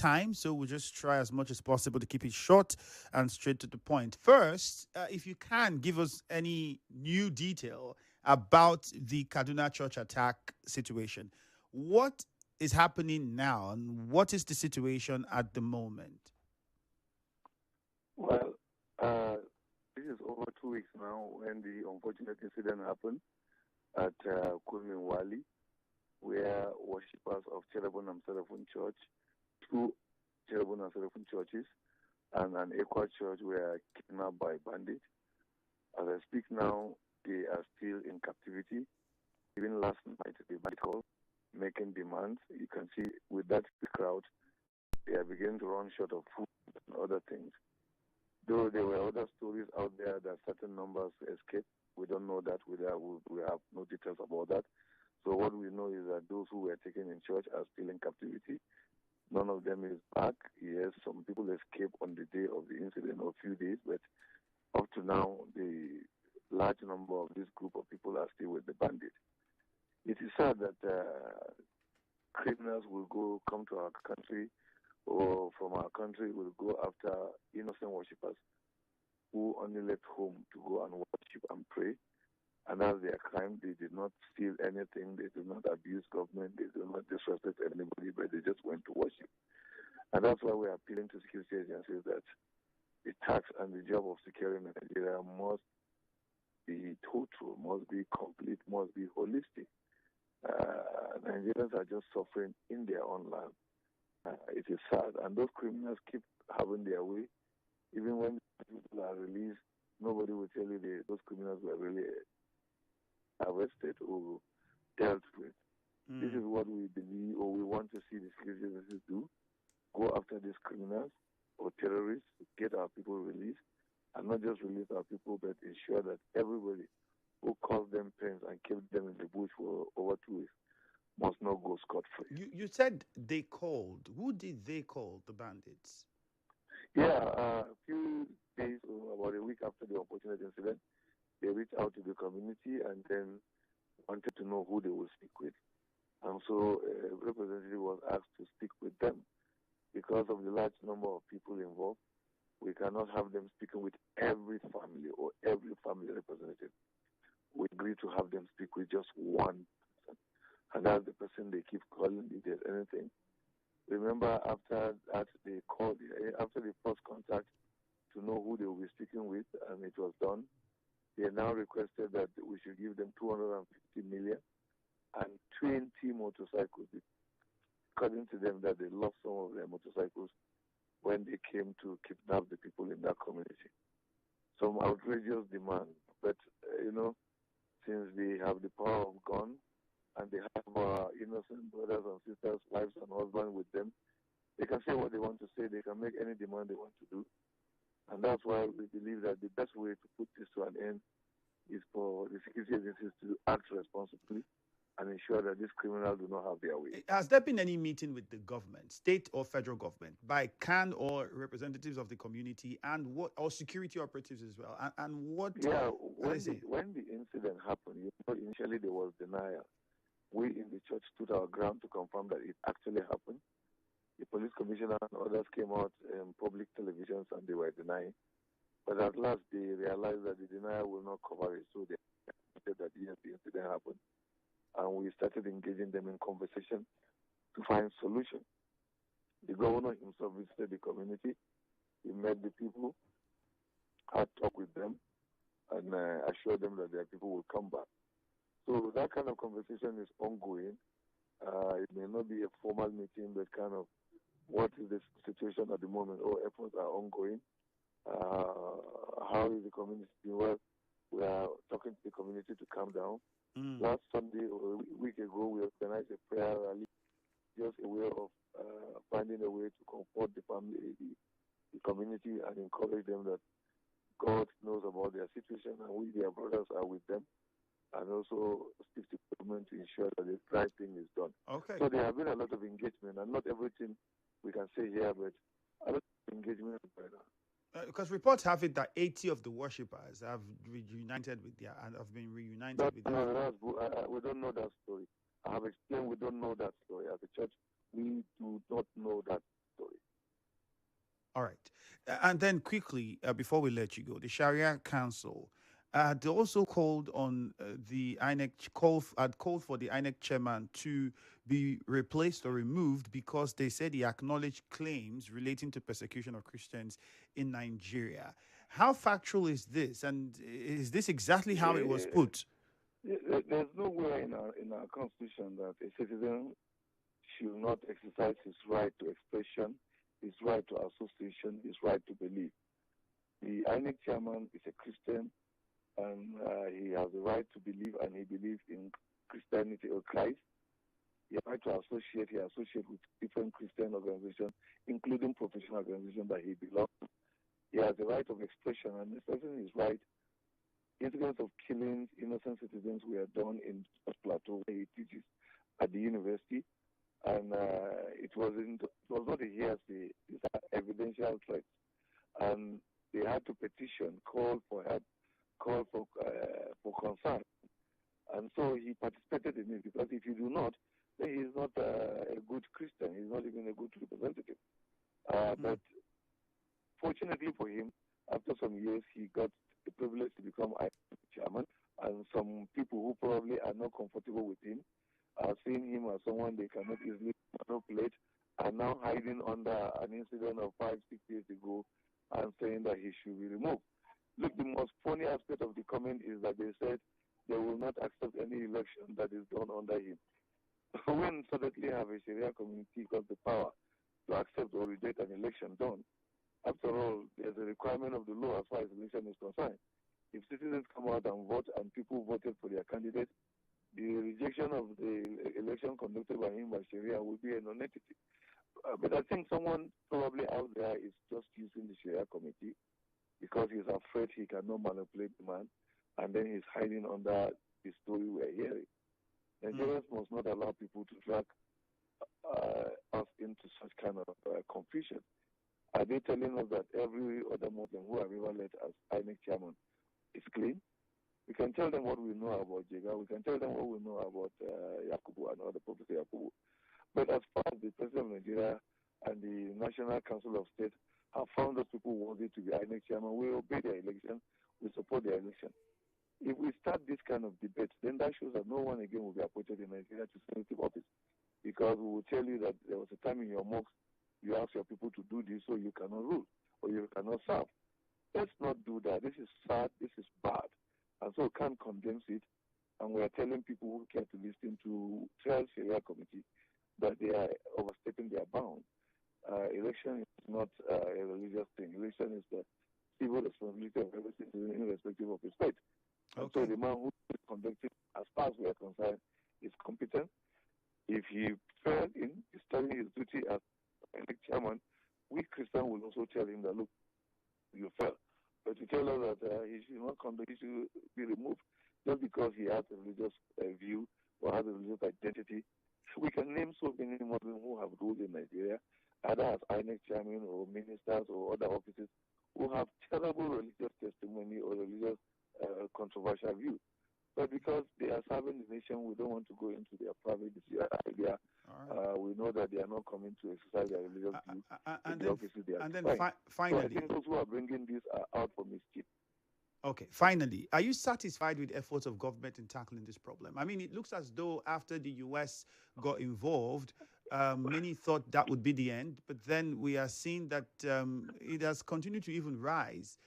time, so we'll just try as much as possible to keep it short and straight to the point. First, if you can give us any new detail about the Kaduna church attack situation. What is happening now, and what is the situation at the moment? Well, this is over 2 weeks now when the unfortunate incident happened at Wali, where worshippers of Cherubim and Seraphim Church, two Cherubim and Seraphim churches, and an Equa church were kidnapped by bandits. As I speak now, they are still in captivity. Even last night, they called, making demands. You can see with that crowd, they are beginning to run short of food and other things. Though there were other stories out there that certain numbers escaped, we don't know that. We have no details about that. So what we know is that those who were taken in church are still in captivity. None of them is back. Yes, some people escaped on the day of the incident or a few days, but up to now, the large number of this group of people are still with the bandits. It is sad that criminals will come to our country, or from our country will go after innocent worshippers who only left home to go and worship and pray. And that's their crime. They did not steal anything. They did not abuse government. They did not disrespect anybody, but they just went to worship. And that's why we're appealing to security agencies that the task and the job of securing Nigeria must be total, must be complete, must be holistic. Nigerians are just suffering in their own land. It is sad. And those criminals keep having their way. Even when people are released, nobody will tell you those criminals were really arrested or dealt with. This is what we believe, or we want to see the security agencies do: go after these criminals or terrorists, get our people released, and not just release our people, but ensure that everybody who caused them pains and kept them in the bush for over 2 weeks must not go scot-free. You said they called. Who did they call, the bandits? Yeah, a few days or about a week after the unfortunate incident, they reached out to the community and then wanted to know who they would speak with. And so a representative was asked to speak with them. Because of the large number of people involved, we cannot have them speaking with every family or every family representative. We agreed to have them speak with just one person. And that's the person they keep calling if there's anything. Remember, after that, they called, after the first contact, to know who they will be speaking with, and it was done. They now requested that we should give them 250 million and 20 motorcycles. According to them, that they lost some of their motorcycles when they came to kidnap the people in that community. Some outrageous demand. But, since they have the power of gun and they have our innocent brothers and sisters, wives and husbands with them, they can say what they want to say. They can make any demand they want to do. And that's why we believe that the best way to put this to an end is for the security agencies to act responsibly and ensure that these criminals do not have their way. Has there been any meeting with the government, state or federal government, by CAN or representatives of the community, and what, or security operatives as well? And what? Yeah, when the incident happened, initially there was denial. We in the church stood our ground to confirm that it actually happened. The police commissioner and others came out in public televisions and they were denying. But at last they realized that the denial will not cover it, so they said that yes, the incident happened. And we started engaging them in conversation to find solution. The governor himself visited the community. He met the people, had talked with them, and assured them that their people will come back. So that kind of conversation is ongoing. It may not be a formal meeting, but kind of what is the situation at the moment. All efforts are ongoing. How is the community? Well, we are talking to the community to calm down. Last Sunday or a week ago, we organized a prayer rally, just a way of finding a way to comfort the family, the community, and encourage them that God knows about their situation and we, their brothers, are with them, and also speak to government to ensure that the right thing is done. Okay. So there have been a lot of engagement, and not everything we can say here, but a lot of engagement right now. Because reports have it that 80 of the worshippers have reunited with their and have been reunited with their. No, we don't know that story. I have explained we don't know that story. As a church, we do not know that story. And then quickly, before we let you go, the Sharia Council they also called on the INEC had called for the INEC chairman to be replaced or removed because they said he acknowledged claims relating to persecution of Christians in Nigeria. How factual is this, and is this exactly how it was Eh, put? There's nowhere in our constitution that a citizen should not exercise his right to expression, his right to association, his right to believe. The INEC chairman is a Christian, and he has the right to believe, and he believes in Christianity or Christ. He has the right to associate. He associates with different Christian organizations, including professional organizations that he belongs to. He has the right of expression, and expressing his right. Incidents of killings, innocent citizens were done in Plateau, where he teaches at the university, and it was not a hearsay. These are evidential threats, and they had to petition, call for help, call for concern, and so he participated in it because if you do not, then he is not a good Christian. He's not even a good representative. But fortunately for him, after some years, he got the privilege to become chairman, and some people who probably are not comfortable with him are seeing him as someone they cannot easily manipulate, are now hiding under an incident of 5, 6 years ago and saying that he should be removed. Look, the most funny aspect of the comment is that they said they will not accept any election that is done under him. When suddenly have a Sharia community got the power to accept or reject an election done, after all, there's a requirement of the law as far as election is concerned. If citizens come out and vote and people voted for their candidate, the rejection of the election conducted by him by Sharia will be a non-entity. But I think someone probably out there is just using the Sharia committee because he's afraid he cannot manipulate the man, and then he's hiding under the story we're hearing. Nigerians must not allow people to drag us into such kind of confusion. Are they telling us that every other Muslim who have ever led as INEC chairman is clean? We can tell them what we know about Jega. We can tell them what we know about Yakubu and other Professor Yakubu. But as far as the President of Nigeria and the National Council of State have found those people worthy to be INEC chairman, we obey their election, we support their election. If we start this kind of debate, then that shows that no one again will be appointed in Nigeria to sensitive office. Because we will tell you that there was a time in your mosque you ask your people to do this so you cannot rule or you cannot serve. Let's not do that. This is sad. This is bad. And so we can't condemn it. And we are telling people who care to listen to tell Sharia committee that they are overstepping their bounds. Election is not a religious thing. Election is the civil responsibility of every citizen irrespective of his faith. And so the man who is conducting, as far as we are concerned, is competent. If he failed in studying his duty as chairman, we Christians will also tell him that, look, you failed. But to tell us that he should not conduct, he should be removed just because he has a religious view or has a religious identity. We can name so many Muslims who have ruled in Nigeria, either as INEC chairman or ministers or other offices, who have terrible religious testimony or religious controversial views. But because they are serving the nation, we don't want to go into their private idea. We know that they are not coming to exercise their religious views in the offices they are occupying. Finally, so I think those who are bringing this are out for mischief. Okay, finally, are you satisfied with efforts of government in tackling this problem? I mean, it looks as though after the U.S. got involved, many thought that would be the end, but then we are seeing that it has continued to even rise.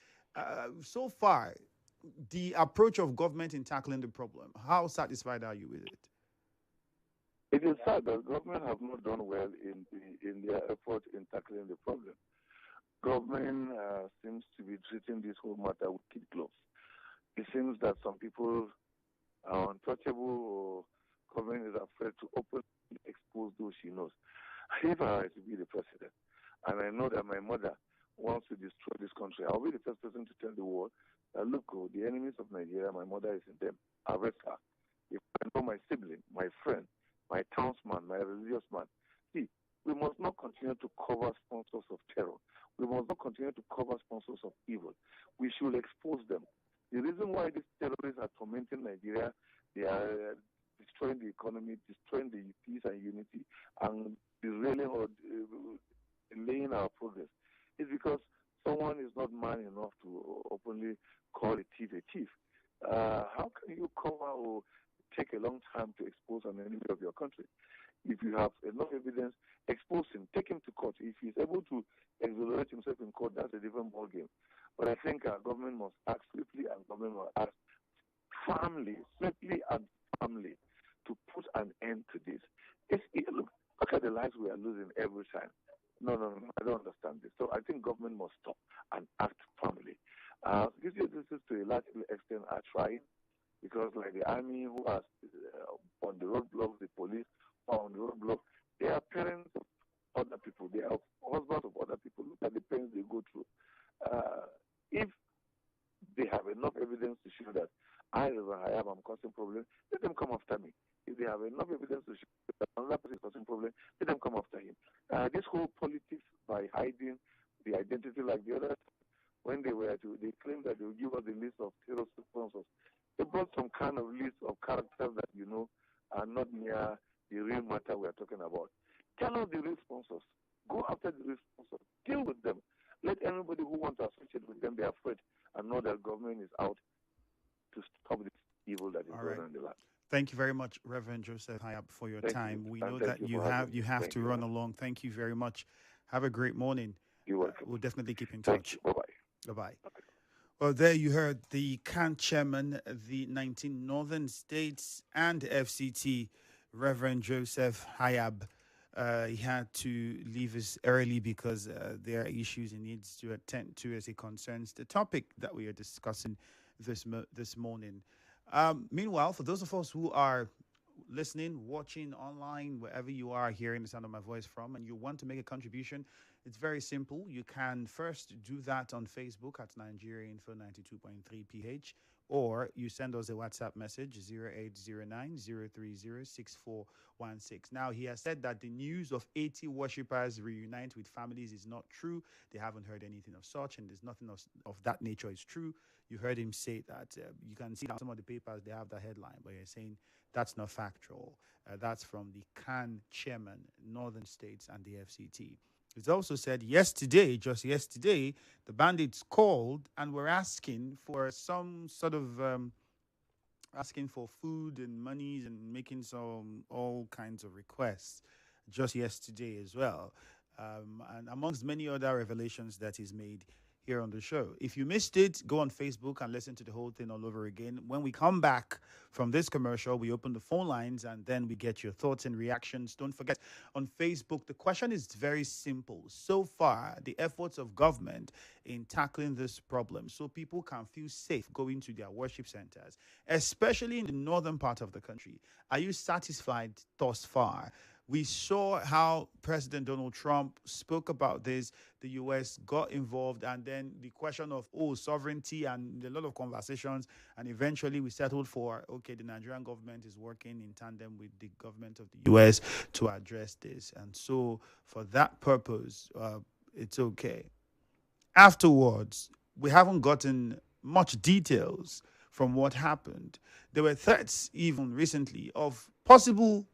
So far, the approach of government in tackling the problem, how satisfied are you with it? It is sad that government have not done well in their effort in tackling the problem. Government seems to be treating this whole matter with kid gloves. It seems that some people are untouchable, or government is afraid to openly expose those she knows. If I were to be the president, and I know that my mother wants to destroy this country, I'll be the first person to tell the world that, look, the enemies of Nigeria, my mother is in them. Arrest her. If I know my sibling, my friend, my townsman, my religious man, see, we must not continue to cover sponsors of terror. We must not continue to cover sponsors of evil. We should expose them. The reason why these terrorists are tormenting Nigeria, they are destroying the economy, destroying the peace and unity, and derailing or delaying our progress, is because someone is not man enough to openly call a thief, how can you cover or take a long time to expose an enemy of your country? If you have enough evidence, expose him, take him to court. If he's able to exonerate himself in court, that's a different ballgame. But I think our government must act swiftly and government must act swiftly and firmly to put an end to this. Look at the lives we are losing every time. No, I don't understand this. So I think government must stop and act firmly. These agencies to a large extent are trying because like the army who are on the roadblocks, the police who are on the roadblocks, they are parents of other people. They are husbands of other people. Look at the pains they go through. If they have enough evidence to show that I, as a Hayab, am causing problems, let them come after me. If they have enough evidence to show that another person is causing problems, let them come after him. This whole politics by hiding the identity like the others, when they claimed that they would give us the list of terrorist sponsors. They brought some kind of list of characters that are not near the real matter we are talking about. Tell us the real sponsors. Go after the real sponsors. Deal with them. Let anybody who wants to associate with them be afraid and know that government is out to stop this evil that is going on in the land. Thank you very much, Reverend Joseph Hayab, for your time. We know that you have to run along. Thank you very much. Have a great morning. You're welcome. We'll definitely keep in touch. Bye-bye. Bye-bye. Okay. Well, there you heard the CAN chairman, the 19 northern states and FCT, Reverend Joseph Hayab. He had to leave us early because there are issues he needs to attend to as it concerns the topic that we are discussing this morning. Meanwhile, for those of us who are listening, watching online, wherever you are hearing the sound of my voice from, and you want to make a contribution, it's very simple. You can first do that on Facebook at Nigeria Info 92.3 PH, or you send us a WhatsApp message 0809-030-6416. Now, he has said that the news of 80 worshippers reunite with families is not true. They haven't heard anything of such, and there's nothing of that nature is true. You heard him say that. You can see that some of the papers, they have the headline, but you're saying that's not factual. That's from the CAN chairman, Northern States and the FCT. It's also said just yesterday, the bandits called and were asking for some sort of asking for food and monies and making all kinds of requests just yesterday as well. And amongst many other revelations that he's made here on the show. If you missed it, go on Facebook and listen to the whole thing all over again. When we come back from this commercial, we open the phone lines and then we get your thoughts and reactions. Don't forget, on Facebook, the question is very simple. So far, the efforts of government in tackling this problem so people can feel safe going to their worship centers, especially in the northern part of the country. Are you satisfied thus far? We saw how President Donald Trump spoke about this. The U.S. got involved, and then the question of, sovereignty and a lot of conversations, and eventually we settled for, the Nigerian government is working in tandem with the government of the U.S. to address this. And so for that purpose, it's okay. Afterwards, we haven't gotten much details from what happened. There were threats even recently of possible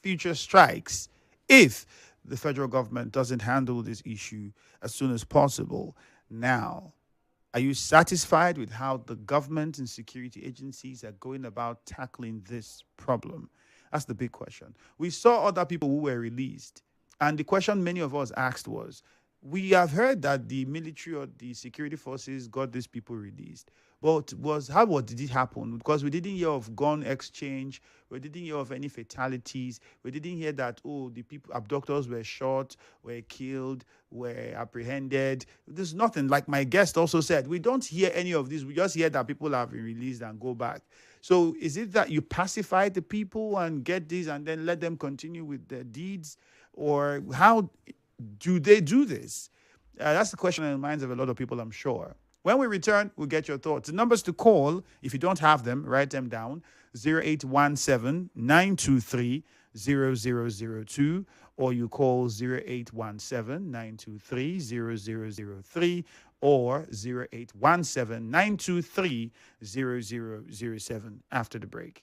future strikes if the federal government doesn't handle this issue as soon as possible. Now, are you satisfied with how the government and security agencies are going about tackling this problem? That's the big question. We saw other people who were released, and the question many of us asked was, we have heard that the military or the security forces got these people released. But how did it happen? Because we didn't hear of gun exchange. We didn't hear of any fatalities. We didn't hear that, the people, abductors were shot, were killed, were apprehended. There's nothing. Like my guest also said, we don't hear any of this. We just hear that people have been released and go back. So is it that you pacify the people and get this and then let them continue with their deeds? Or how do they do this? That's the question in the minds of a lot of people, I'm sure. When we return, we'll get your thoughts. The numbers to call, if you don't have them, write them down, 0817-923-0002, or you call 0817-923-0003, or 0817-923-0007 after the break.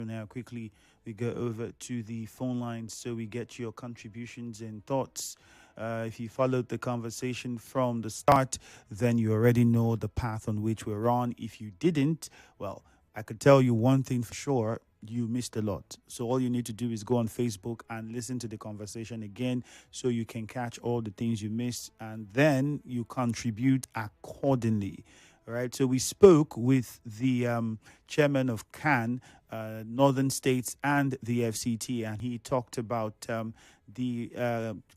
Now, quickly, we go over to the phone lines so we get your contributions and thoughts. If you followed the conversation from the start, then you already know the path on which we're on. If you didn't, well, I could tell you one thing for sure: you missed a lot. So all you need to do is go on Facebook and listen to the conversation again so you can catch all the things you missed, and then you contribute accordingly. All right. So we spoke with the chairman of CAN, Northern States, and the FCT, and he talked about the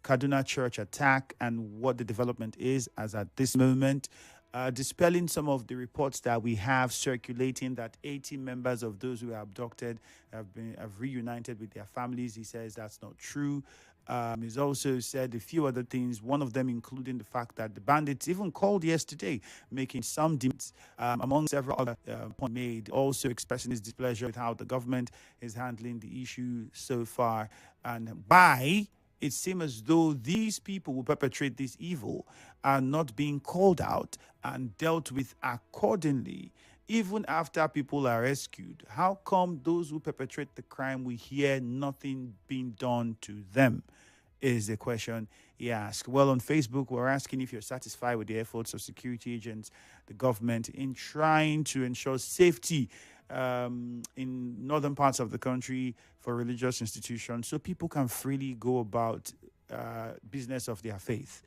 Kaduna church attack and what the development is as at this moment. Dispelling some of the reports that we have circulating that 80 members of those who were abducted have reunited with their families. He says that's not true. He's also said a few other things, one of them including the fact that the bandits even called yesterday, making some demands, among several other points made, also expressing his displeasure with how the government is handling the issue so far. And it seems as though these people who perpetrate this evil are not being called out and dealt with accordingly, even after people are rescued. How come those who perpetrate the crime, we hear nothing being done to them? Is the question he asked. Well, on Facebook, we're asking if you're satisfied with the efforts of security agents, the government, in trying to ensure safety in northern parts of the country for religious institutions so people can freely go about business of their faith.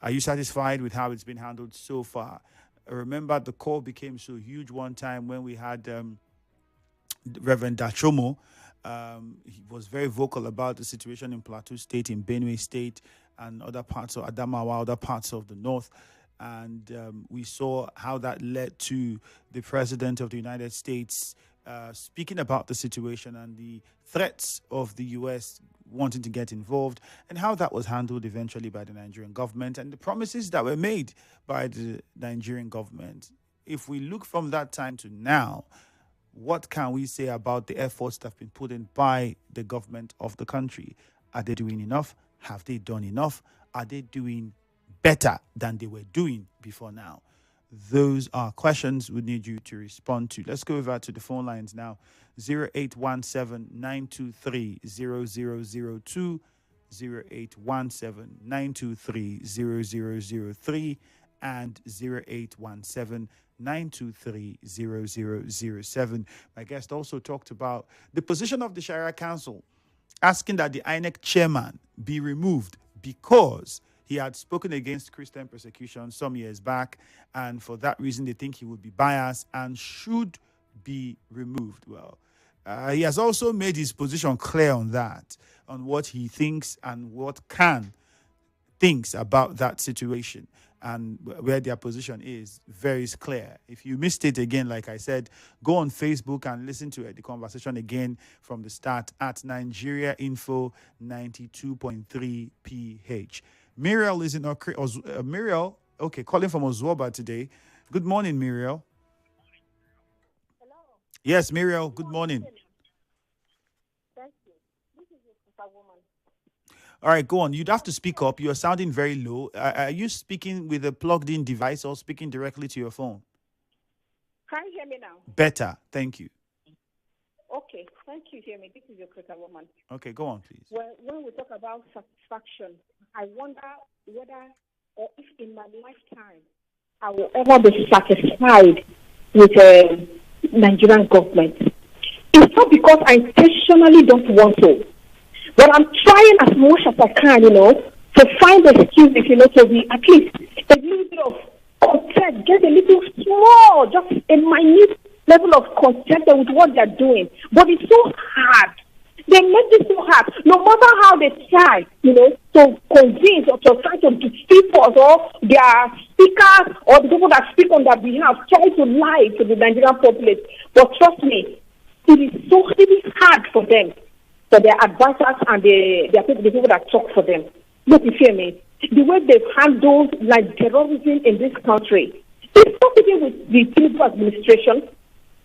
Are you satisfied with how it's been handled so far? Remember, the call became so huge one time when we had Reverend Dachomo. He was very vocal about the situation in Plateau State, in Benue State, and other parts of Adamawa, other parts of the north. And we saw how that led to the President of the United States speaking about the situation and the threats of the U.S. wanting to get involved, and how that was handled eventually by the Nigerian government, and the promises that were made by the Nigerian government. If we look from that time to now, what can we say about the efforts that have been put in by the government of the country? Are they doing enough? Have they done enough? Are they doing better than they were doing before now? Those are questions we need you to respond to. Let's go over to the phone lines now. 0817-923-0002, 0817-923-0003, and 0817-923-0007. My guest also talked about the position of the Shariah Council, asking that the INEC chairman be removed because he had spoken against Christian persecution some years back, and for that reason, they think he would be biased and should be removed. Well, he has also made his position clear on that, on what he thinks and what CAN thinks about that situation, and where their position is very clear. If you missed it again, like I said, go on Facebook and listen to the conversation again from the start at Nigeria Info 92.3 PH. Muriel is in Muriel, okay, calling from Ozwoba today. Good morning, Muriel. Hello. Yes, Muriel, good morning. Thank you. This is a superwoman. All right, go on. You'd have to speak up. You're sounding very low. Are you speaking with a plugged-in device or speaking directly to your phone? Can you hear me now? Better. Thank you. Okay. Thank you, hear me. This is your superwoman. Okay, go on, please. Well, when we talk about satisfaction, I wonder whether or if in my lifetime I will ever be satisfied with the Nigerian government. It's not because I intentionally don't want to, but I'm trying as much as I can, to find excuses, to be at least a little bit of content, get a little small, just a minute level of content with what they're doing. But it's so hard. They make it so hard. No matter how they try, to convince or to try to defeat us, or their speakers or the people that speak on their behalf try to lie to the Nigerian populace. But trust me, it is so really hard for them, for their advisors and the people that talk for them. Look, you hear me? The way they've handled like terrorism in this country, it's not even with the Tinubu administration.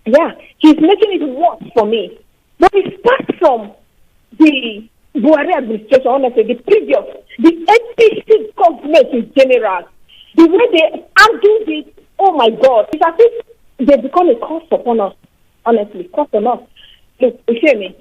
Yeah, he's making it worse for me. But it starts from the Buhari administration, honestly, the APC government in general. The way they handled it, oh my God, it's as if they become a curse upon us, honestly, curse on us. Look, you hear me?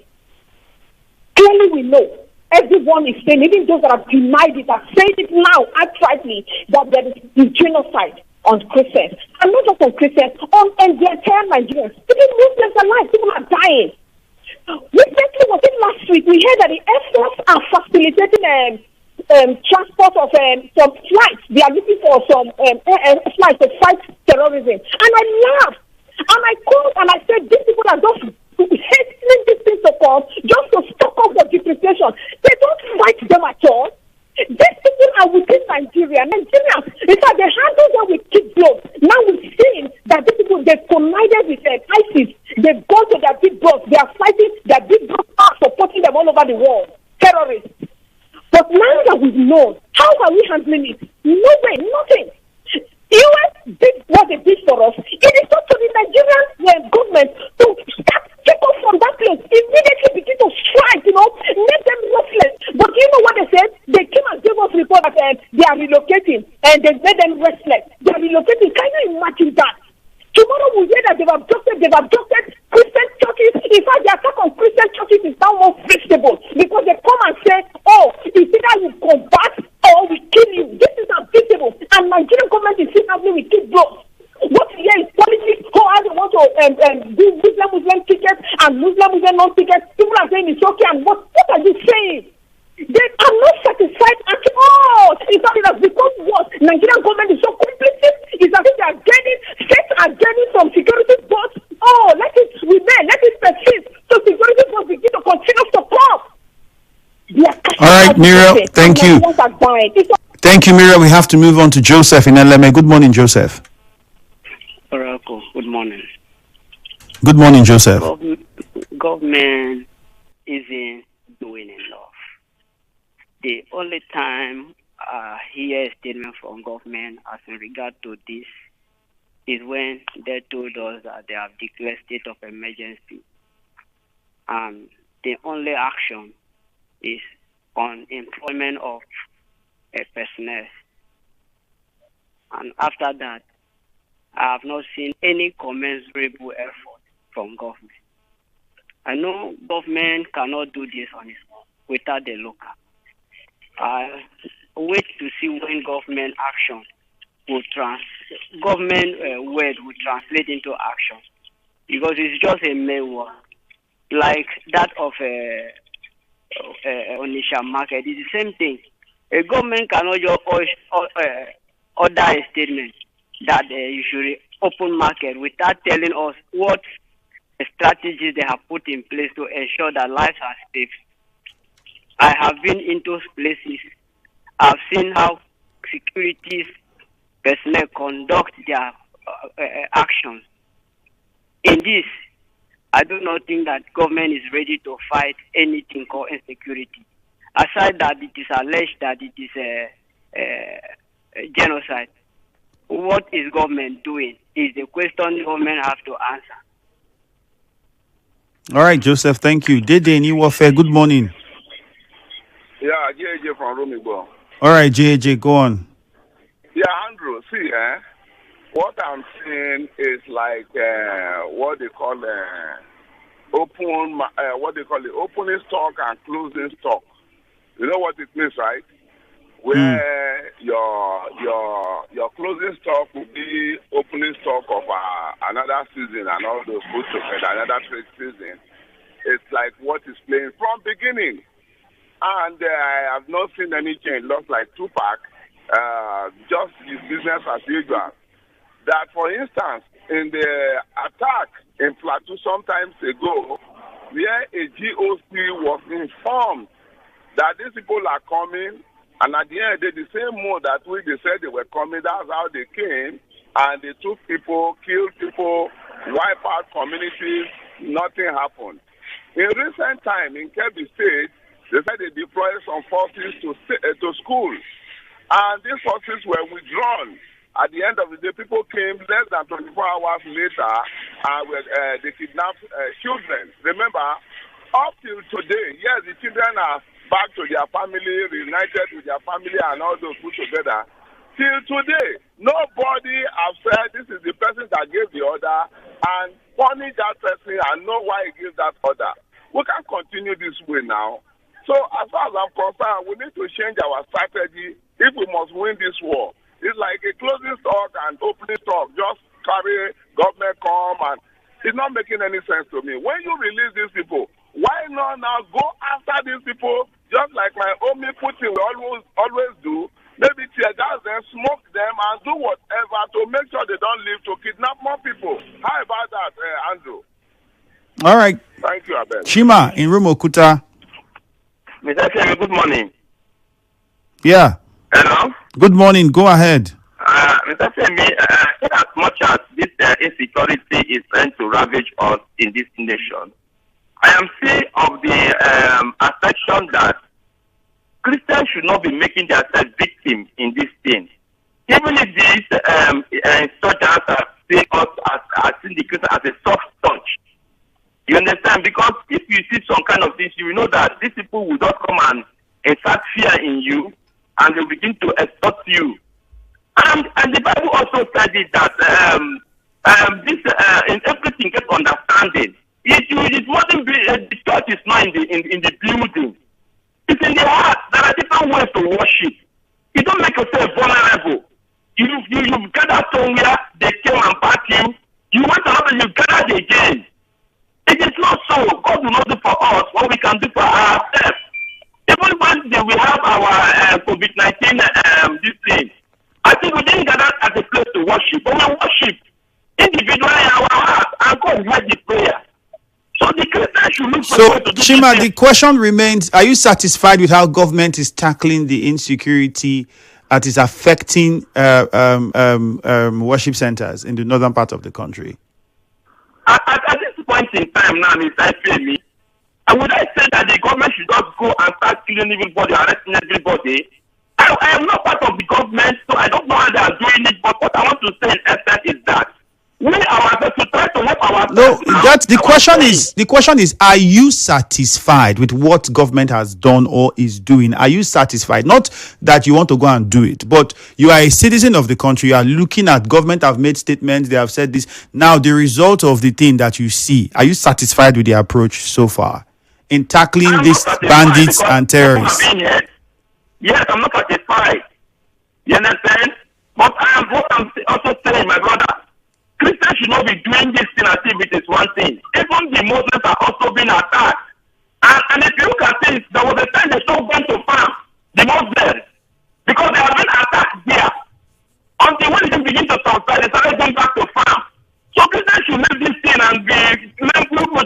Clearly we know. Everyone is saying, even those that have denied it, are saying it now, outrightly, that there is genocide on Christians. And not just on Christians, on the entire Nigerians. Even Muslims are alive, people are dying. Recently, was it last week, we heard that the Air Force are facilitating transport of some flights. They are looking for some flights to fight terrorism. And I laughed. And I called and I said, these people are just hastening these things to come just to stop off the depreciation. They don't fight them at all. These people are within Nigeria. Nigerians, in fact, they handle them with kick blows. Now we've seen that these people, they've collided with ISIS. They've gone to their big bros. They are fighting. Their big bros are supporting them all over the world. Terrorists. But now that we've known, how are we handling it? No way, nothing. US did what they did for us. It is up to the Nigerian government to start take off from that place. Immediately begin to strike, make them restless. But you know what they said? They came and gave us report that they are relocating and they made them restless. They are relocating. Can you imagine that? Tomorrow we hear that they've abducted Christian churches. In fact, the attack on Christian churches is now more visible because they come and say, oh, it's either you combat or we kill you. This is unbeatable. And Nigerian government is still happening with kick blows. What we hear is politics, how they want to do Muslim tickets and Muslim non-tickets. People are saying it's okay. And what are you saying? They are not satisfied at all. In fact, it has become worse. Nigerian government is so complicit. It's as if they are states are gaining from security boards. Oh, let it remain, let it persist. So security boards begin to continue to come. All right, Mira, thank you. Thank you, Mira. We have to move on to Joseph in LMA. Good morning, Joseph. Oracle, good morning. Good morning, Joseph. Government isn't doing enough. The only time I hear a statement from government as in regard to this is when they told us that they have declared state of emergency. And the only action is on employment of a personnel. And after that, I have not seen any commensurable effort from government. I know government cannot do this on its own without the local. I wait to see when government action will word will translate into action, because it's just a mere word, like that of Onisha market. It's the same thing. A government cannot just order a statement that you should open market without telling us what strategies they have put in place to ensure that lives are safe. I have been in those places. I've seen how securities personnel conduct their actions. In this, I do not think that government is ready to fight anything called insecurity. Aside that it is alleged that it is a genocide, what is government doing is the question the government has to answer. All right, Joseph, thank you. Dede Niwofe, good morning. Yeah, JJ from Rumigbo. All right, JJ, go on. Yeah, Andrew, see, what I'm seeing is like what they call opening stock and closing stock. You know what it means, right? Where your closing stock will be opening stock of another season and all those put together, another trade season. It's like what is playing from beginning. And I have not seen any change, just like Tupac, just his business as usual. That, for instance, in the attack in Plateau sometimes ago, where a GOC was informed that these people are coming, and at the end, they the same mode that they said they were coming, that's how they came, and they took people, killed people, wiped out communities, nothing happened. In recent time, in Kebbi State, they said they deployed some forces to schools, and these forces were withdrawn. At the end of the day, people came less than 24 hours later, and they kidnapped children. Remember, up till today, yes, the children are back to their family, reunited with their family, and all those put together. Till today, nobody has said this is the person that gave the order, and punish that person and know why he gives that order. We can't continue this way now. So as far as I'm concerned, we need to change our strategy if we must win this war. It's like a closing stock and opening stock. Just carry government come, and it's not making any sense to me. When you release these people, why not now go after these people just like my homie Putin will always do? Maybe tear gas them, smoke them, and do whatever to make sure they don't live to kidnap more people. How about that, Andrew? All right. Thank you, Abel. Chima in Rumokuta. Mr. Femi, good morning. Yeah. Hello? Good morning. Go ahead. Mr. Femi, as much as this insecurity is trying to ravage us in this nation, I am still of the assertion that Christians should not be making themselves victims in this thing. Even if these insurgents are seeing us as seeing the Christians as a soft touch. You understand? Because if you see some kind of things, you will know that these people will not come and insert fear in you, and they'll begin to extort you. And the Bible also said it that in everything get understanding. It wasn't the church is not in the building. It's in the heart. There are different ways to worship. You don't make yourself vulnerable. You gather somewhere, they came and back you. You went another, you gathered again. It is not so. God will not do for us what we can do for ourselves. Even when we have our COVID-19 this thing, I think we didn't gather at a place to worship, but we worship individually in our heart, and God heard the prayer. So the Christian should look for So, Chima, the question remains, are you satisfied with how government is tackling the insecurity that is affecting worship centers in the northern part of the country? At this point in time now, Mr. Ifiemi, would I say that the government should just go and start killing everybody, arresting everybody? I am not part of the government, so I don't know how they are doing it, but what I want to say in essence is that we ourselves to try to help ourselves. No, that's the question is, are you satisfied with what government has done or is doing? Are you satisfied? Not that you want to go and do it, but you are a citizen of the country. You are looking at government have made statements. They have said this. Now, the result of the thing that you see, are you satisfied with the approach so far in tackling these bandits and terrorists? Yes, I'm not satisfied. You understand? But what I'm also saying, my brother, Christians should not be doing this thing as if it is one thing. Even the Muslims are also being attacked. And if you look at this, there was a time they stopped going to farm, the Muslims, because they have been attacked there. Until when they begin to subside, they started going back to farm. So Christians should leave this thing and be...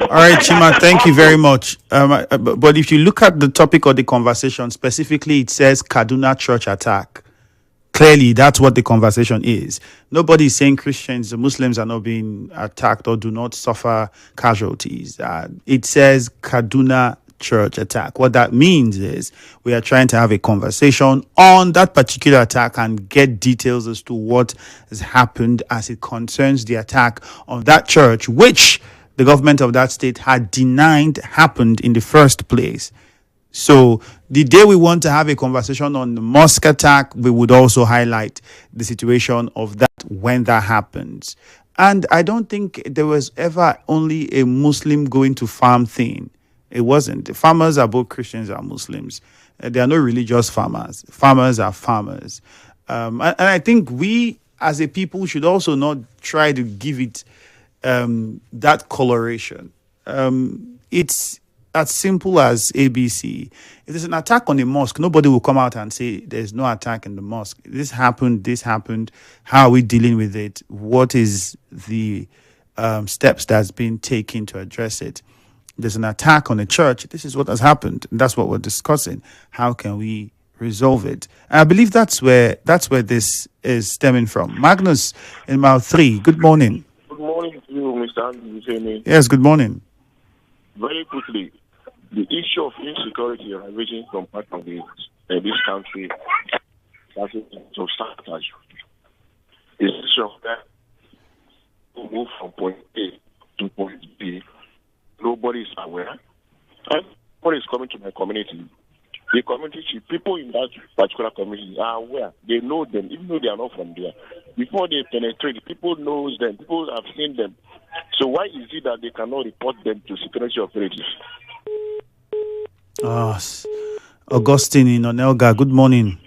All right, Chima, thank you very much. But if you look at the topic of the conversation, specifically it says Kaduna church attack. Clearly, that's what the conversation is. Nobody is saying Christians, Muslims are not being attacked or do not suffer casualties. It says Kaduna church attack. What that means is we are trying to have a conversation on that particular attack and get details as to what has happened as it concerns the attack on that church, which the government of that state had denied happened in the first place. So the day we want to have a conversation on the mosque attack, we would also highlight the situation of that when that happens. And I don't think there was ever only a Muslim going to farm thing. It wasn't. The farmers are both Christians and Muslims. They are not religious farmers. Farmers are farmers. And I think we as a people should also not try to give it that coloration. It's as simple as ABC. If there's an attack on a mosque, nobody will come out and say there's no attack in the mosque. This happened. How are we dealing with it? What is the steps that's been taken to address it? There's an attack on a church. This is what has happened. And that's what we're discussing. How can we resolve it? And I believe that's where this is stemming from. Magnus in Mile 3. Good morning. Good morning to you, Mr. Andrew. Yes, good morning. Very quickly, the issue of insecurity arising from part of this country to start is of that to move from point A to point B. Nobody is aware. Nobody is coming to my community The community chief, people in that particular community are aware. They know them, even though they are not from there. Before they penetrate, people knows them. People have seen them. So why is it that they cannot report them to security operatives? Augustine in Onelga, good morning.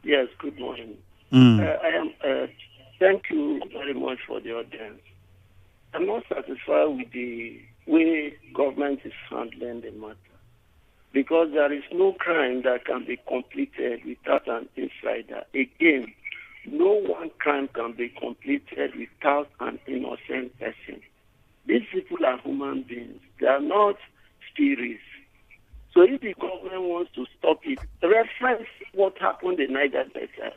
Yes, good morning. Thank you very much for the audience. I'm not satisfied with the way government is handling the matter, because there is no crime that can be completed without an insider. Again, no one crime can be completed without an innocent person. These people are human beings. They are not spirits. So if the government wants to stop it, reference what happened in Niger Delta.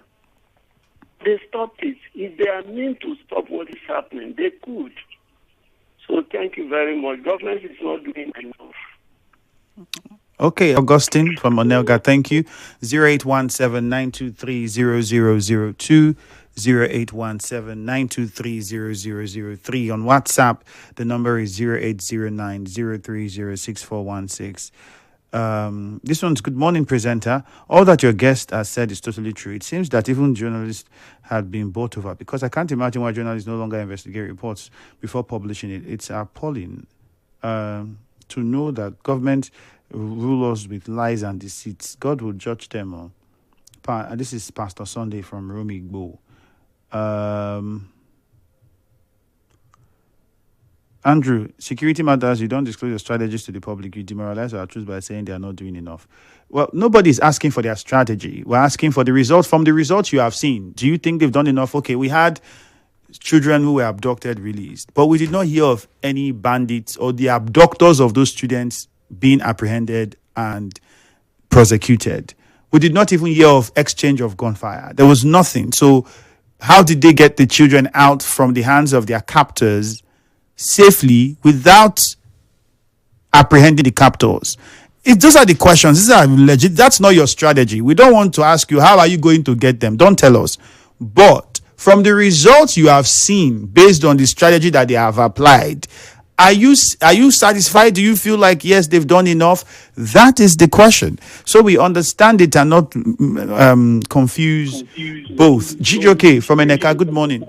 They stopped it. If they are mean to stop what is happening, they could. So thank you very much. Government is not doing enough. Okay, Augustine from Onelga, thank you. 0817-923-0002, 0817-923-0003. On WhatsApp, the number is 0809-030-6416. This one's good morning, presenter. All that your guest has said is totally true. It seems that even journalists had been bought over, because I can't imagine why journalists no longer investigate reports before publishing it. It's appalling to know that government rule us with lies and deceits. God will judge them. This is Pastor Sunday from Romigbo. Andrew, security matters. You don't disclose your strategies to the public. You demoralize our troops by saying they are not doing enough. Well, nobody's asking for their strategy. We're asking for the results. From the results you have seen, do you think they've done enough? Okay, we had children who were abducted released, but we did not hear of any bandits or the abductors of those students being apprehended and prosecuted. We did not even hear of exchange of gunfire. There was nothing. So how did they get the children out from the hands of their captors safely without apprehending the captors? Those are the questions. These are legit. That's not your strategy. We don't want to ask you, how are you going to get them? Don't tell us. But from the results you have seen, based on the strategy that they have applied, are you satisfied? Do you feel like, yes, they've done enough? That is the question. So we understand it and not confuse both. Chijoke from Eneka, good morning.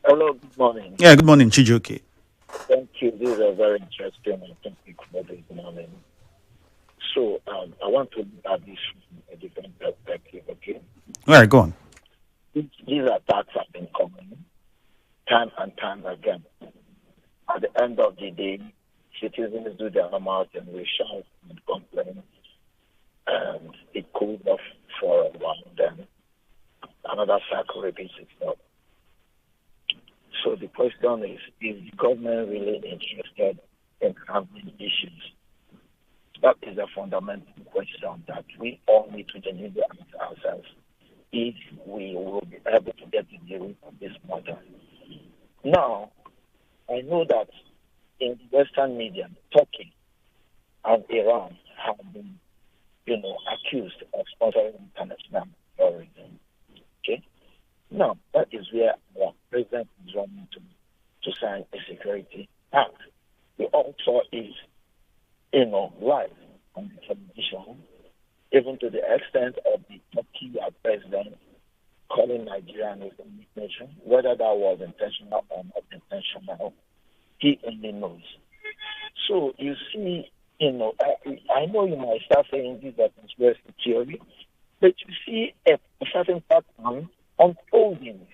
Hello, good morning. Yeah, good morning, Chijoke. Thank you. This is a very interesting and topic for this morning. So I want to add this from a different perspective, okay? All right, go on. These attacks have been coming time and time again. At the end of the day, citizens do their normal thing. We shout and complain, and it cools off for a while. Then another cycle repeats itself. So the question is the government really interested in handling issues? That is a fundamental question that we all need to genuinely ask ourselves if we will be able to get to the root of this matter. Now, I know that in Western media, Turkey and Iran have been, accused of sponsoring international terrorism. Okay? Now, that is where our president is running to sign a security pact. We all saw it, live on the television, even to the extent of the Turkey president calling Nigeria an Islamic nation. Whether that was intentional or not intentional, he only knows. So you see, I know you might start saying this is a conspiracy theory, but you see a certain pattern unfolding.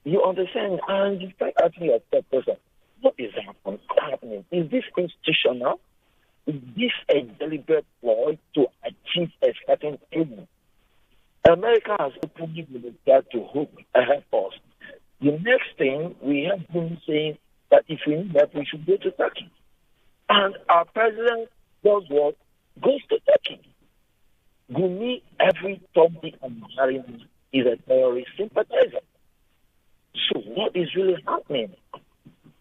You understand? And you start asking yourself, what is happening? Is this institutional? Is this a deliberate ploy to achieve a certain aim? America has openly been tried to hook ahead of us. The next thing, we have been saying that if we need that, we should go to Turkey. And our president does what? Goes to Turkey. Gumi, every Turkey and Bahrain is a terrorist sympathizer. So what is really happening?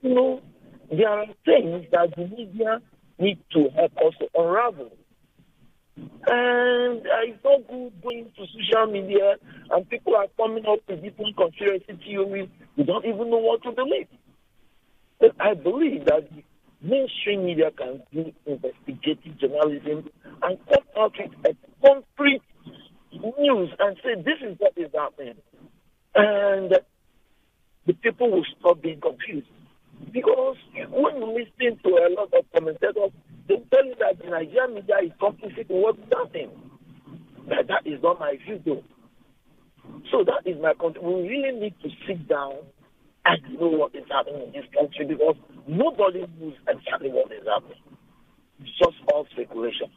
There are things that the media need to help us to unravel. And it's not good going to social media and people are coming up with different conspiracy theories. We don't even know what to believe. But I believe that mainstream media can do investigative journalism and come out with a concrete news and say this is what is happening. And the people will stop being confused. Because when you listen to a lot of commentators, they tell you that the Nigerian media is complicit in what's happening. But that is not my view, though. So that is my country. We really need to sit down and know what is happening in this country because nobody knows exactly what is happening. It's just all speculation.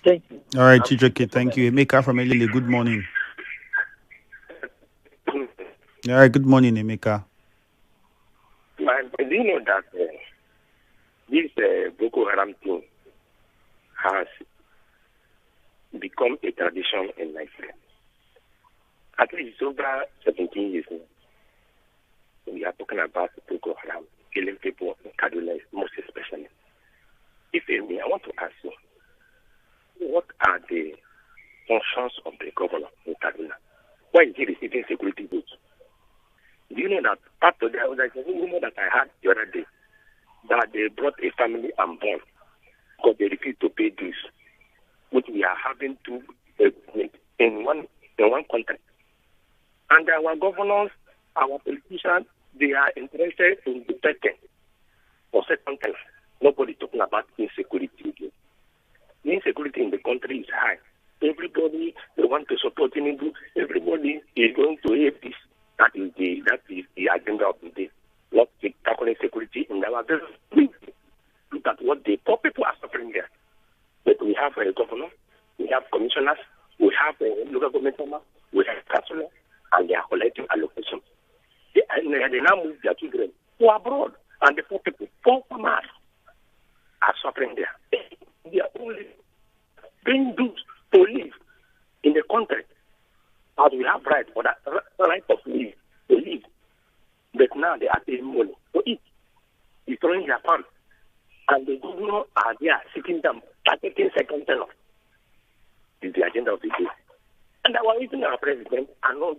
Thank you. All right, Chijoke, thank you. Emeka from Elele, good morning. All right, good morning, Emeka. Do you know that this Boko Haram thing has become a tradition in Nigeria? At least it's over 17 years now. We are talking about Boko Haram killing people in Kaduna, most especially. Ifiemi, I want to ask you, what are the functions of the governor in Kaduna? Why is he receiving security votes? Do you know that after that, there's a rumor that I had the other day that they brought a family and born because they refused to pay dues, which we are having to in one country. And our governors, our politicians, they are interested in the second or second time. Nobody talking about insecurity again. The insecurity in the country is high. Everybody, they want to support Tinubu. Everybody is going to hate this. That is the agenda of the day. Not tackling security in our business. Look at what the poor people are suffering there. But we have a governor, we have commissioners, we have a local government owner, we have councillors, and they are collecting allocation. They now move their children to abroad, and the poor people, poor farmers, are suffering there. They are only being duped to live in the country. As we have right for that right of live, to live. But now they are paying money to eat, destroying their farm. And the governor are there sitting down, taking second tenor. Is the agenda of the day. And our president are not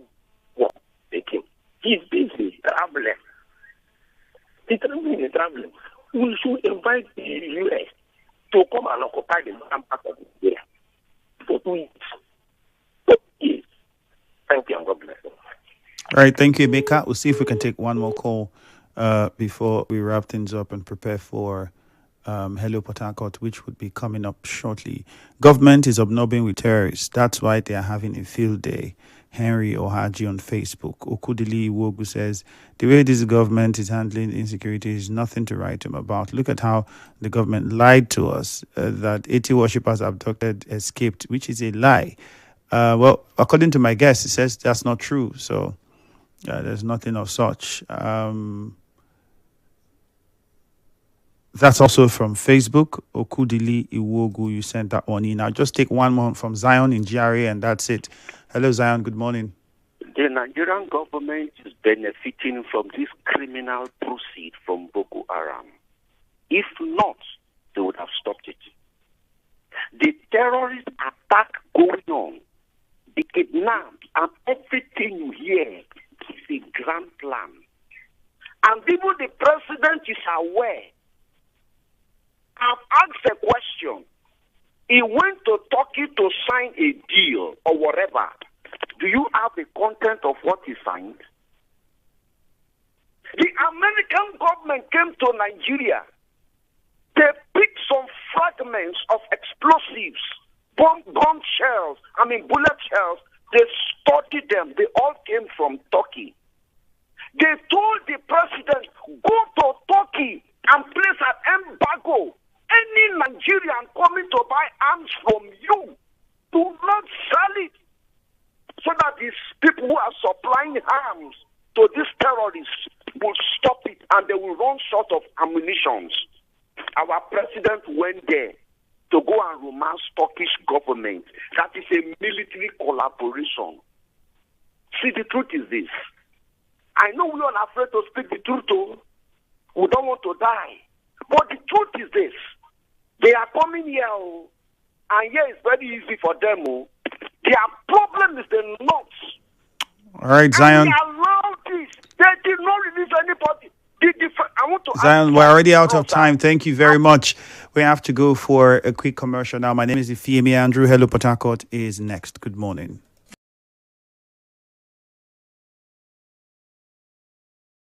what they came. He's busy traveling. He's traveling. We should invite the U.S. to come and occupy the northern part of Nigeria for 2 weeks. 2 years. Thank you and God bless you. All right, thank you, Emeka. We'll see if we can take one more call before we wrap things up and prepare for Hello Port Harcourt, which would be coming up shortly. Government is obnobbing with terrorists. That's why they are having a field day. Henry Ohaji on Facebook. Okudili Iwogu says, the way this government is handling insecurity is nothing to write him about. Look at how the government lied to us that 80 worshippers abducted escaped, which is a lie. Well, according to my guest, it says that's not true. So there's nothing of such. That's also from Facebook. Okudili Iwogu, you sent that one in. I'll just take one more from Zion in GRA, and that's it. Hello, Zion. Good morning. The Nigerian government is benefiting from this criminal proceed from Boko Haram. If not, they would have stopped it. The terrorist attack going on, the kidnaps, and everything you hear is a grand plan. And even the president is aware. I've asked a question. He went to Turkey to sign a deal or whatever. Do you have the content of what he signed? The American government came to Nigeria. They picked some fragments of explosives, bullet shells. They studied them. They all came from Turkey. They told the president, go to Turkey and place an embargo. Any Nigerian coming to buy arms from you, do not sell it. So that these people who are supplying arms to these terrorists will stop it and they will run short of ammunition. Our president went there to go and romance Turkish government. That is a military collaboration. See, the truth is this. I know we are afraid to speak the truth, too. We don't want to die. But the truth is this. They are coming here, and here it's very easy for them. Their problem is the north. All right, Zion. And they allowed this. They did not release anybody. I want to Zion, we're already out of time. Thank you very much. We have to go for a quick commercial now. My name is Ifiemi Andrew. Hello, Port Harcourt is next. Good morning.